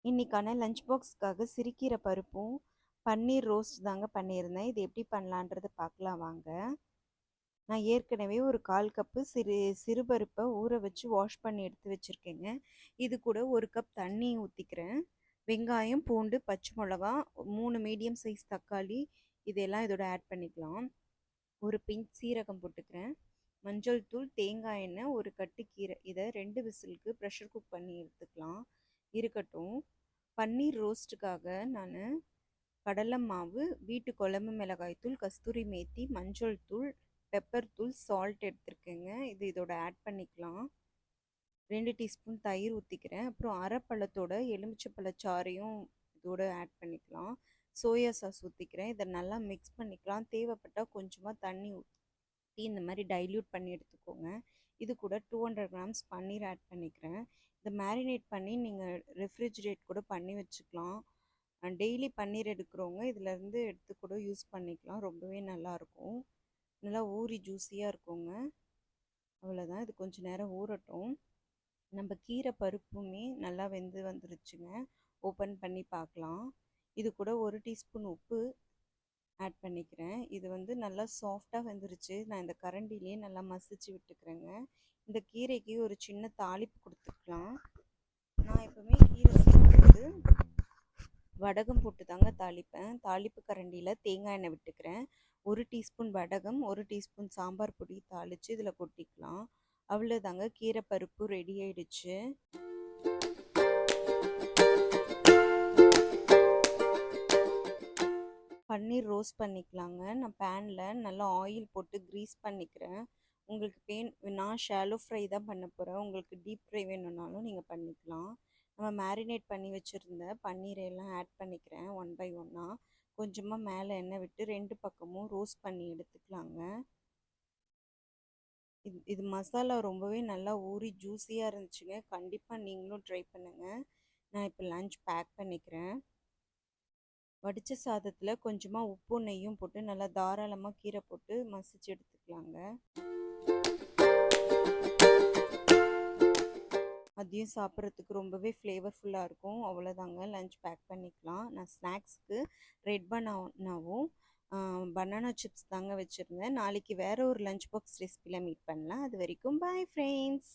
இன்னைக்கான லஞ்ச் பாக்ஸ்க்காக சிறுகீரை பருப்பும் பன்னீர் ரோஸ்ட் தாங்க பண்ணியிருந்தேன். இது எப்படி பண்ணலான்றதை பார்க்கலாம் வாங்க. நான் ஏற்கனவே ஒரு 1/4 கப்பு சிறுபருப்பை ஊற வச்சு வாஷ் பண்ணி எடுத்து வச்சுருக்கேங்க. இது கூட 1 கப் தண்ணி ஊற்றிக்கிறேன். வெங்காயம், பூண்டு, பச்சை மிளகா, 3 மீடியம் சைஸ் தக்காளி இதெல்லாம் இதோட ஆட் பண்ணிக்கலாம். ஒரு பிஞ்ச் சீரகம் போட்டுக்கிறேன். மஞ்சள் தூள், தேங்காய் எண்ணெய், ஒரு கட்டு கீரை. இதை 2 விசிலுக்கு ப்ரெஷர் குக் பண்ணி எடுத்துக்கலாம். இருக்கட்டும். பன்னீர் ரோஸ்ட்டுக்காக நான் கடலை மாவு, வீட்டு குழம்பு மிளகாய்த்தூள், கஸ்தூரி மேத்தி, மஞ்சள் தூள், பெப்பர் தூள், சால்ட் எடுத்துருக்கேங்க. இதோட ஆட் பண்ணிக்கலாம். 2 டீஸ்பூன் தயிர் ஊற்றிக்கிறேன். அப்புறம் அரைப்பழத்தோட எலுமிச்சப்பழச்சாறையும் இதோட ஆட் பண்ணிக்கலாம். சோயா சாஸ் ஊற்றிக்கிறேன். இதை நல்லா மிக்ஸ் பண்ணிக்கலாம். தேவைப்பட்டால் கொஞ்சமாக தண்ணி ஊற்றி இந்த மாதிரி டைல்யூட் பண்ணி எடுத்துக்கோங்க. இது கூட 200 கிராம்ஸ் பன்னீர் ஆட் பண்ணிக்கிறேன். இதை மேரினேட் பண்ணி நீங்கள் ரெஃப்ரிஜிரேட் கூட பண்ணி வச்சுக்கலாம். டெய்லி பன்னீர் எடுக்கிறவங்க இதிலேருந்து எடுத்து கூட யூஸ் பண்ணிக்கலாம். ரொம்பவே நல்லாயிருக்கும். நல்லா ஊறி ஜூஸியாக இருக்குங்க. அவ்வளோதான். இது கொஞ்சம் நேரம் ஊறட்டும். நம்ம கீரை பருப்புமே நல்லா வெந்து வந்துருச்சுங்க. ஓப்பன் பண்ணி பார்க்கலாம். இது கூட 1 டீஸ்பூன் உப்பு ஆட் பண்ணிக்கிறேன். இது நல்லா சாஃப்டாக வெந்துருச்சு. நான் இந்த கரண்டிலேயே நல்லா மசிச்சு விட்டுக்கிறேங்க. இந்த கீரைக்கு ஒரு சின்ன தாளிப்பு கொடுத்துக்கலாம். நான் எப்பவுமே கீரை செய்யும்போது வடகம் போட்டு தாங்க தாளிப்பேன். தாளிப்பு கரண்டியில் தேங்காய் எண்ணெய் விட்டுக்கிறேன். 1 டீஸ்பூன் வடகம், 1 டீஸ்பூன் சாம்பார் பொடி தாளித்து இதில் கொட்டிக்கலாம். அவ்வளோதாங்க, கீரை பருப்பு ரெடி ஆயிடுச்சு. பன்னீர் ரோஸ்ட் பண்ணிக்கலாங்க. நான் பேனில் நல்லா ஆயில் போட்டு க்ரீஸ் பண்ணிக்கிறேன். உங்களுக்கு நான் ஷாலோ ஃப்ரை தான் பண்ண போகிறேன். உங்களுக்கு டீப் ஃப்ரை வேணும்னாலும் நீங்கள் பண்ணிக்கலாம். நம்ம மேரினேட் பண்ணி வச்சுருந்த பன்னீரையெல்லாம் ஆட் பண்ணிக்கிறேன் 1 பை 1. கொஞ்சமாக மேலே எண்ணெய் விட்டு 2 பக்கமும் ரோஸ்ட் பண்ணி எடுத்துக்கலாங்க. இது மசாலா ரொம்பவே நல்லா ஊறி ஜூஸியாக இருந்துச்சுங்க. கண்டிப்பாக நீங்களும் ட்ரை பண்ணுங்கள். நான் இப்போ லஞ்ச் பேக் பண்ணிக்கிறேன். வடித்த சாதத்தில் கொஞ்சமாக உப்பும் நெய்யும் போட்டு நல்லா தாராளமாக கீரை போட்டு மசிச்சு எடுத்துக்கலாங்க. அதையும் சாப்பிட்றதுக்கு ரொம்பவே ஃப்ளேவர்ஃபுல்லாக இருக்கும். அவ்வளோதாங்க, லஞ்ச் பேக் பண்ணிக்கலாம். நான் ஸ்நாக்ஸ்க்கு ரெட் பனானாவும் பனானா சிப்ஸ் தாங்க வச்சுருந்தேன். நாளைக்கு வேறு ஒரு லஞ்ச் பாக்ஸ் ரெசிபியில் மீட் பண்ணலாம். அது வரைக்கும் பாய் ஃப்ரெண்ட்ஸ்.